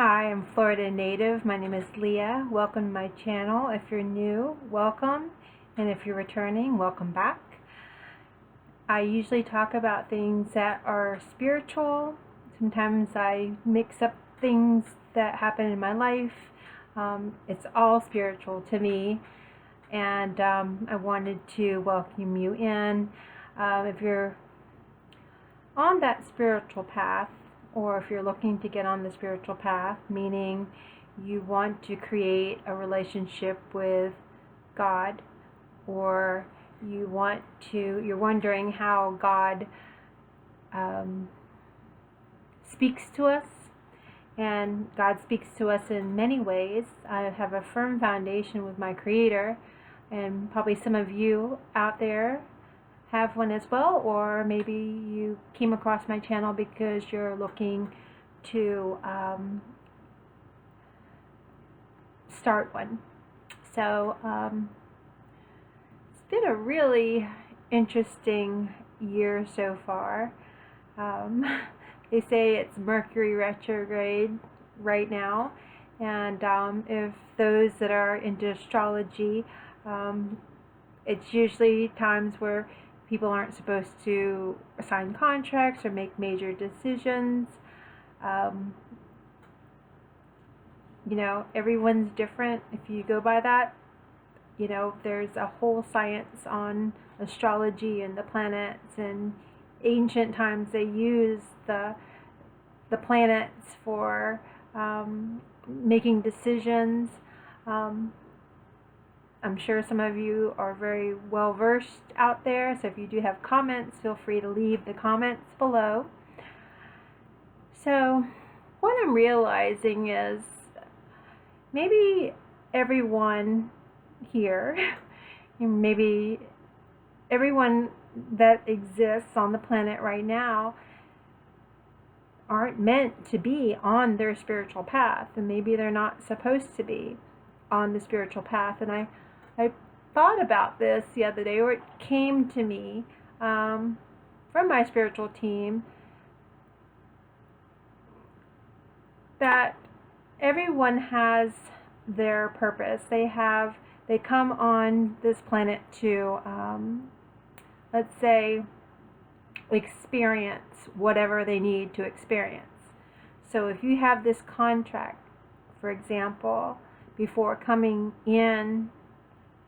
Hi, I'm Florida native. My name is Leah. Welcome to my channel. If you're new, welcome. And if you're returning, welcome back. I usually talk about things that are spiritual. Sometimes I mix up things that happen in my life. It's all spiritual to me. And I wanted to welcome you in. If you're on that spiritual path, or if you're looking to get on the spiritual path, meaning you want to create a relationship with God, or you're wondering how God speaks to us, and God speaks to us in many ways. I have a firm foundation with my Creator, and probably some of you out there have one as well, or maybe you came across my channel because you're looking to start one. So it's been a really interesting year so far. They say it's Mercury retrograde right now, and if those that are into astrology, it's usually times where people aren't supposed to sign contracts or make major decisions. Everyone's different. If you go by that, there's a whole science on astrology and the planets. And ancient times they used the planets for making decisions. I'm sure some of you are very well versed out there, so if you do have comments, feel free to leave the comments below. So what I'm realizing is maybe everyone here, maybe everyone that exists on the planet right now aren't meant to be on their spiritual path, and maybe they're not supposed to be on the spiritual path. And I thought about this the other day, or it came to me from my spiritual team, that everyone has their purpose. They come on this planet to, let's say, experience whatever they need to experience. So if you have this contract, for example, before coming in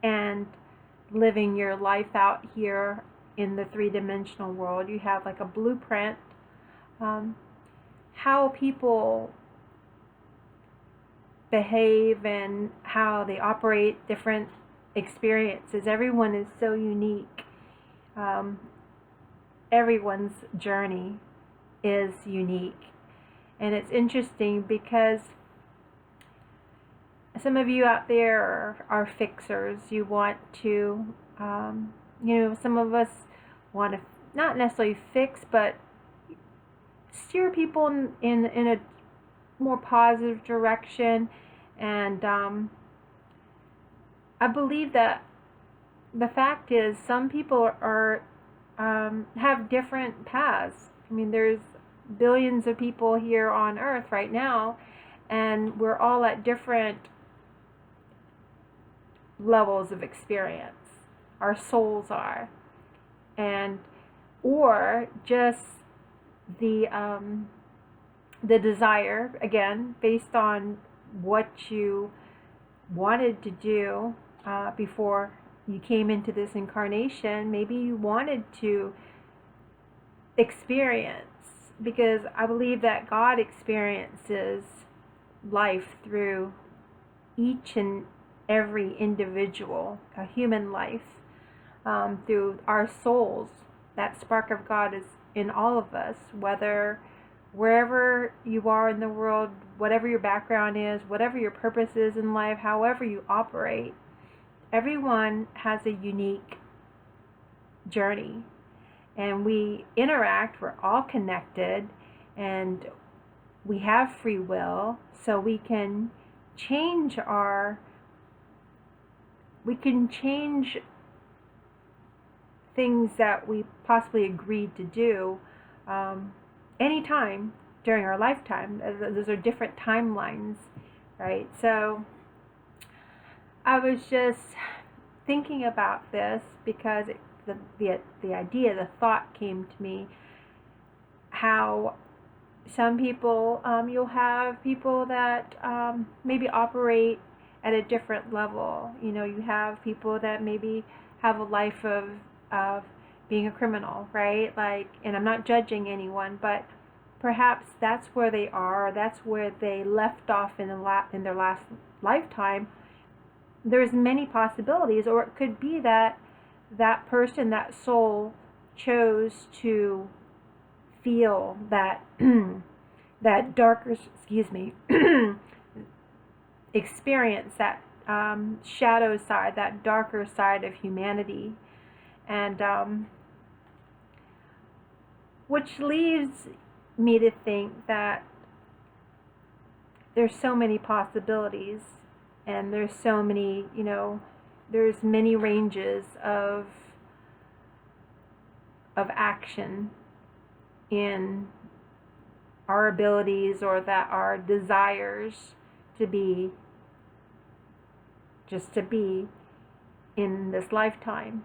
and living your life out here in the three-dimensional world, you have like a blueprint. How people behave and how they operate different experiences. Everyone is so unique. Everyone's journey is unique. And it's interesting because some of you out there are fixers. You want to, some of us want to not necessarily fix, but steer people in a more positive direction. And I believe that the fact is some people are have different paths. I mean, there's billions of people here on Earth right now, and we're all at different levels of experience. Our souls are, and or just the desire, again, based on what you wanted to do before you came into this incarnation. Maybe you wanted to experience, because I believe that God experiences life through each and every individual, a human life, through our souls. That spark of God is in all of us, wherever you are in the world, whatever your background is, whatever your purpose is in life, however you operate. Everyone has a unique journey, and we interact. We're all connected, and we have free will, so we can change things that we possibly agreed to do anytime during our lifetime. Those are different timelines, right? So I was just thinking about this because the idea, the thought came to me, how some people, you'll have people that maybe operate at a different level. You know, you have people that maybe have a life of being a criminal, right? Like, and I'm not judging anyone, but perhaps that's where they are. That's where they left off in their last lifetime. There's many possibilities, or it could be that that person, that soul, chose to feel that that darker, experience, that shadow side, that darker side of humanity, and which leaves me to think that there's so many possibilities, and there's so many, there's many ranges of action in our abilities, or that our desires to be in this lifetime.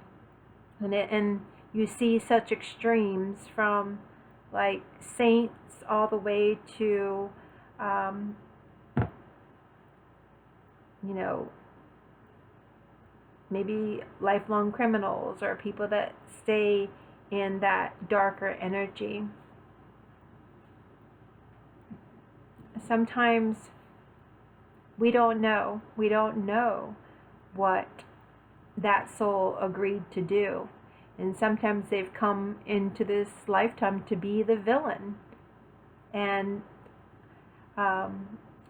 And you see such extremes, from like saints all the way to maybe lifelong criminals, or people that stay in that darker energy. Sometimes we don't know what that soul agreed to do. And sometimes they've come into this lifetime to be the villain. And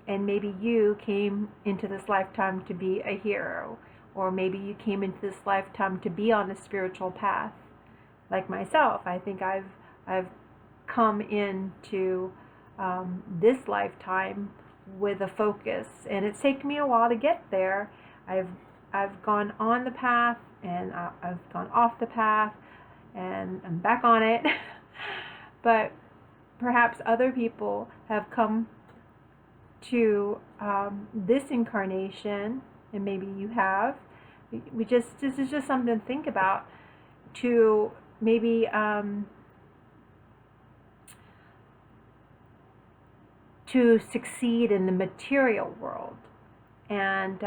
maybe you came into this lifetime to be a hero. Or maybe you came into this lifetime to be on a spiritual path. Like myself, I think I've come into this lifetime with a focus, and it's taken me a while to get there. I've gone on the path, and I've gone off the path, and I'm back on it. But perhaps other people have come to this incarnation, and maybe you have. This is just something to think about, to maybe to succeed in the material world. And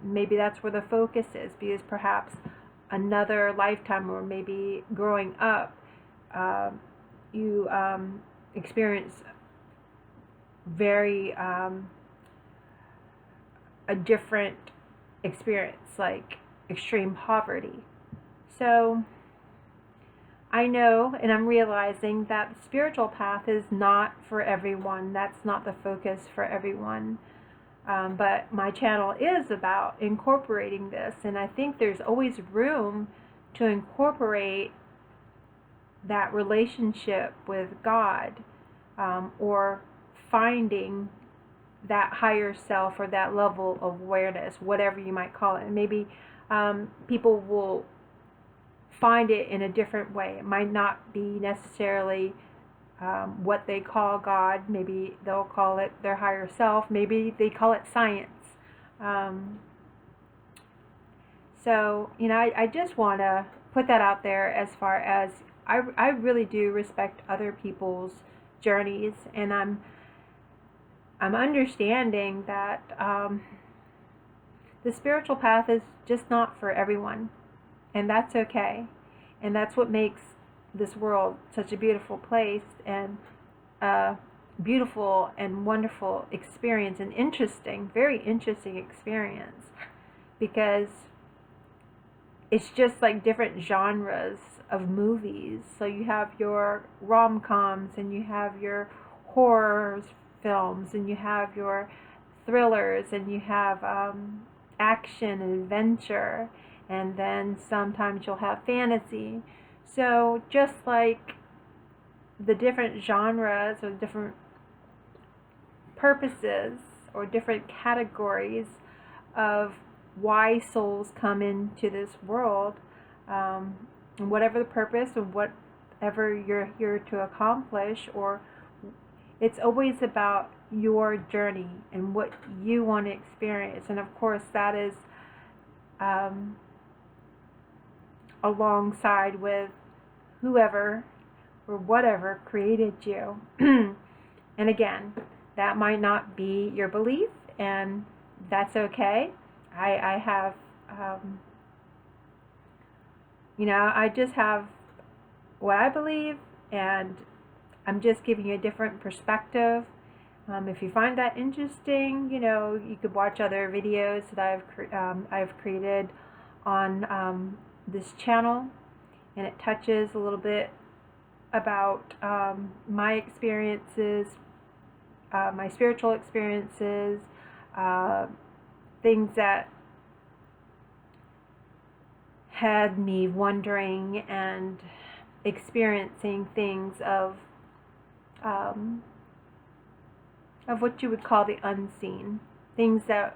maybe that's where the focus is, because perhaps another lifetime, or maybe growing up, you experience very a different experience, like extreme poverty. So I know, and I'm realizing, that the spiritual path is not for everyone. That's not the focus for everyone. But my channel is about incorporating this, and I think there's always room to incorporate that relationship with God, or finding that higher self, or that level of awareness, whatever you might call it. And maybe people will find it in a different way. It might not be necessarily what they call God. Maybe they'll call it their higher self. Maybe they call it science. So, I just want to put that out there, as far as I really do respect other people's journeys, and I'm understanding that the spiritual path is just not for everyone. And that's okay. And that's what makes this world such a beautiful place, and a beautiful and wonderful experience, an interesting, very interesting experience, because it's just like different genres of movies. So you have your rom-coms, and you have your horror films, and you have your thrillers, and you have action and adventure. And then sometimes you'll have fantasy. So just like the different genres, or different purposes, or different categories of why souls come into this world, and whatever the purpose, and whatever you're here to accomplish, or It's always about your journey and what you want to experience. And of course, that is alongside with whoever or whatever created you. And again, that might not be your belief, and that's okay. I have, I just have what I believe, and I'm just giving you a different perspective. If you find that interesting, you could watch other videos that I've created on this channel, and it touches a little bit about my experiences, my spiritual experiences, things that had me wondering and experiencing things of what you would call the unseen, things that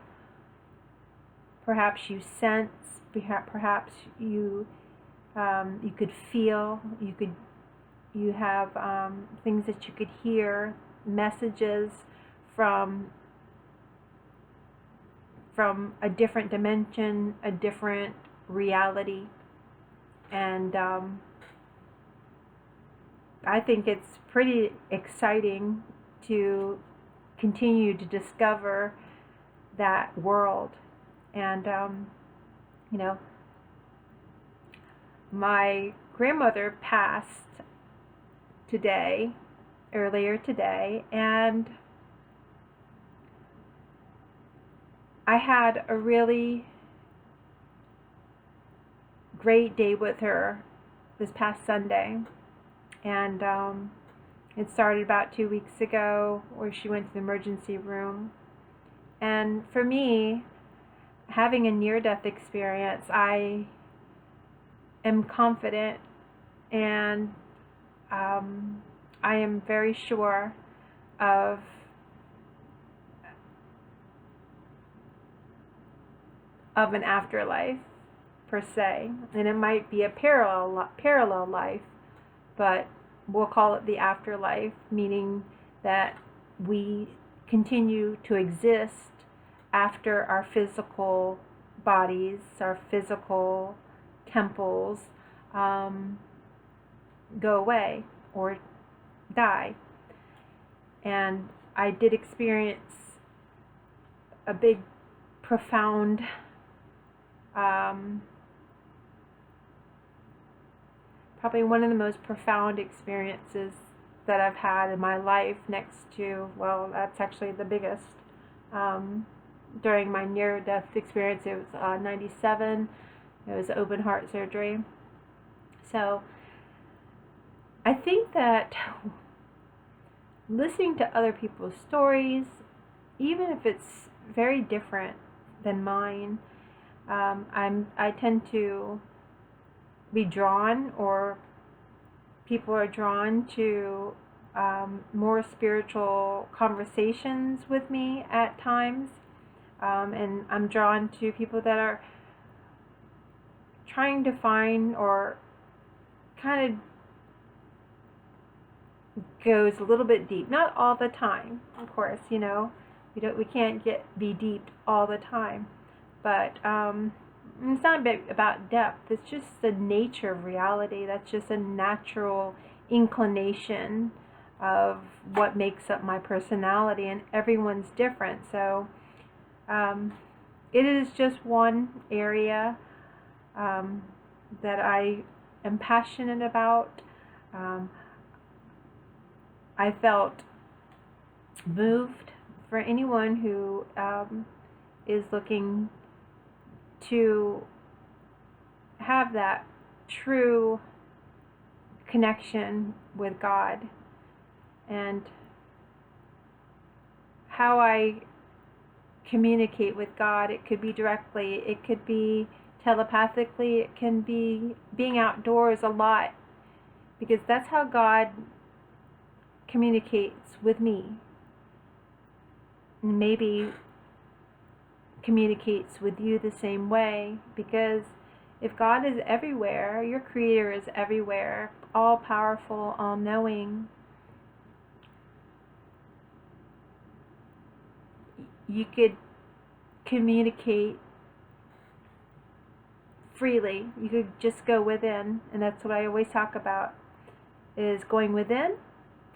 perhaps you sense, perhaps you could feel, you have things that you could hear, messages from a different dimension, a different reality. And I think it's pretty exciting to continue to discover that world. And my grandmother passed earlier today, and I had a really great day with her this past Sunday. And it started about 2 weeks ago, where she went to the emergency room. And for me, having a near-death experience, I am confident, and I am very sure of an afterlife, per se. And it might be a parallel life, but we'll call it the afterlife, meaning that we continue to exist after our physical bodies, our physical temples go away or die. And I did experience a big, profound probably one of the most profound experiences that I've had in my life, next to, well, that's actually the biggest. During my near-death experience, it was 97. It was open heart surgery. So I think that listening to other people's stories, even if it's very different than mine, I tend to be drawn, or people are drawn to more spiritual conversations with me at times. And I'm drawn to people that are trying to find, or kind of goes a little bit deep. Not all the time, of course, we can't be deep all the time. But it's not a bit about depth. It's just the nature of reality. That's just a natural inclination of what makes up my personality, and everyone's different. So it is just one area that I am passionate about. I felt moved for anyone who is looking to have that true connection with God. And how I communicate with God, it could be directly, it could be telepathically, it can be being outdoors a lot, because that's how God communicates with me. And maybe communicates with you the same way, because if God is everywhere, your Creator is everywhere, all powerful, all knowing, you could communicate freely. You could just go within, and that's what I always talk about, is going within,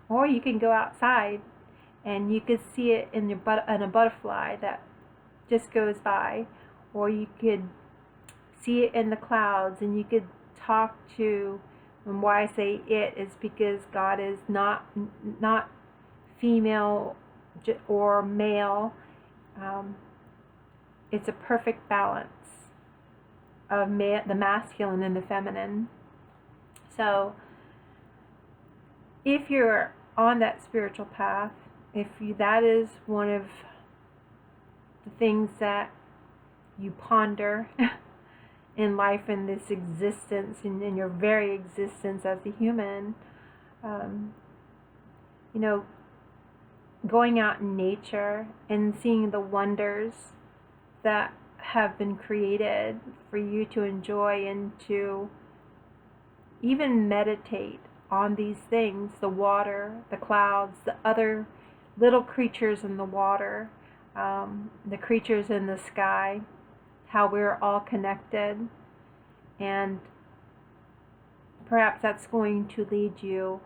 or you can go outside and you could see it in a butterfly that just goes by, or you could see it in the clouds, and you could talk to. And why I say it is because God is not female or male. It's a perfect balance of the masculine and the feminine. So if you're on that spiritual path, that is one of the things that you ponder in life, in this existence, in your very existence as a human, going out in nature and seeing the wonders that have been created for you to enjoy and to even meditate on these things, the water, the clouds, the other little creatures in the water, the creatures in the sky, how we're all connected. And perhaps that's going to lead you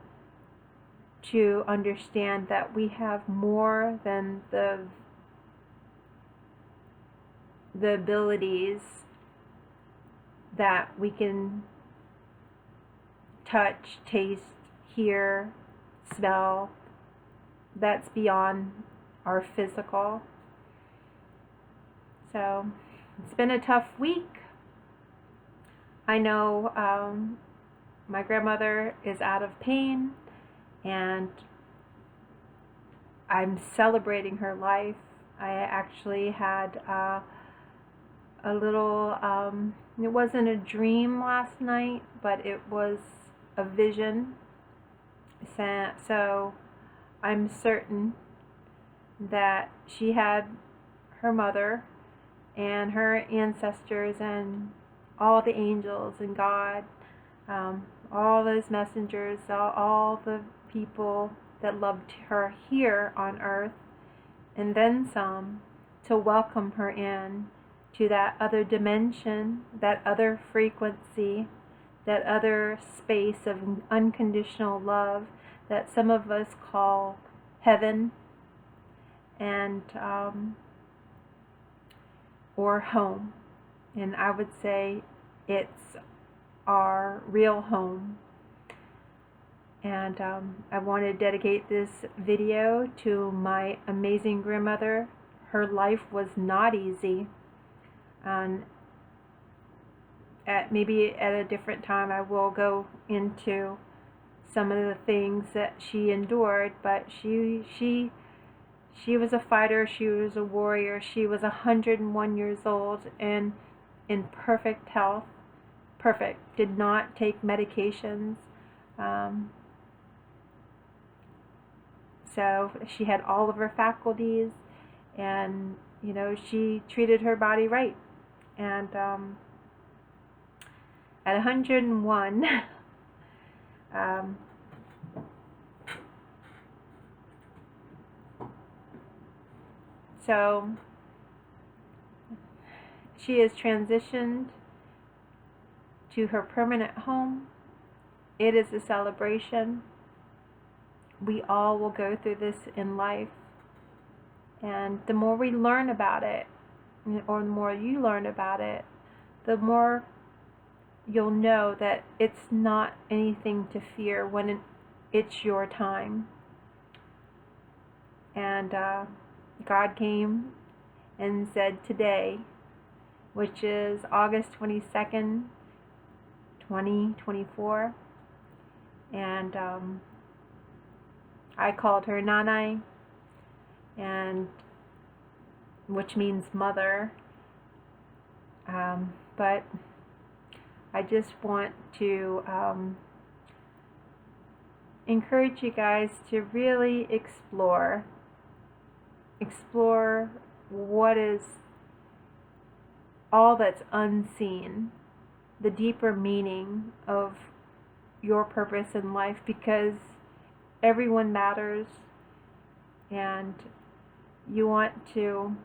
to understand that we have more than the abilities that we can touch, taste, hear, smell, that's beyond our physical. So it's been a tough week. I know my grandmother is out of pain, and I'm celebrating her life. I actually had a little, it wasn't a dream last night, but it was a vision. So I'm certain that she had her mother and her ancestors and all the angels and God, all those messengers, all the people that loved her here on earth, and then some, to welcome her in to that other dimension, that other frequency, that other space of unconditional love that some of us call heaven, and or home. And I would say it's our real home. And I want to dedicate this video to my amazing grandmother. Her life was not easy. And maybe at a different time I will go into some of the things that she endured, but she was a fighter, she was a warrior. She was 101 years old and in perfect health. Perfect. Did not take medications. So she had all of her faculties, and she treated her body right. And at 101, so she has transitioned to her permanent home. It is a celebration. We all will go through this in life. And the more we learn about it, or the more you learn about it, the more you'll know that it's not anything to fear when it's your time. And God came and said today, which is August 22nd, 2024, and I called her Nanai, and which means mother, but I just want to encourage you guys to really explore what is all that's unseen, the deeper meaning of your purpose in life, because everyone matters, and you want to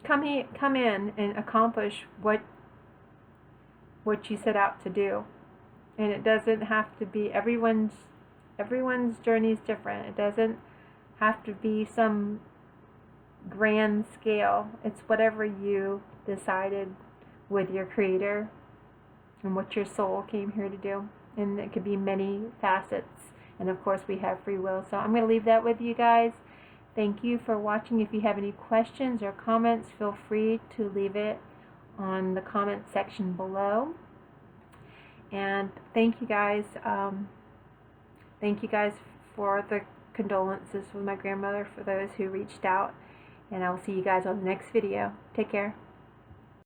come in and accomplish what you set out to do. And it doesn't have to be, everyone's journey is different. It doesn't have to be some grand scale. It's whatever you decided with your Creator and what your soul came here to do. And it could be many facets. And of course we have free will. So I'm going to leave that with you guys. Thank you for watching. If you have any questions or comments, feel free to leave it on the comment section below. And thank you guys. Thank you guys for the condolences with my grandmother, for those who reached out. And I will see you guys on the next video. Take care.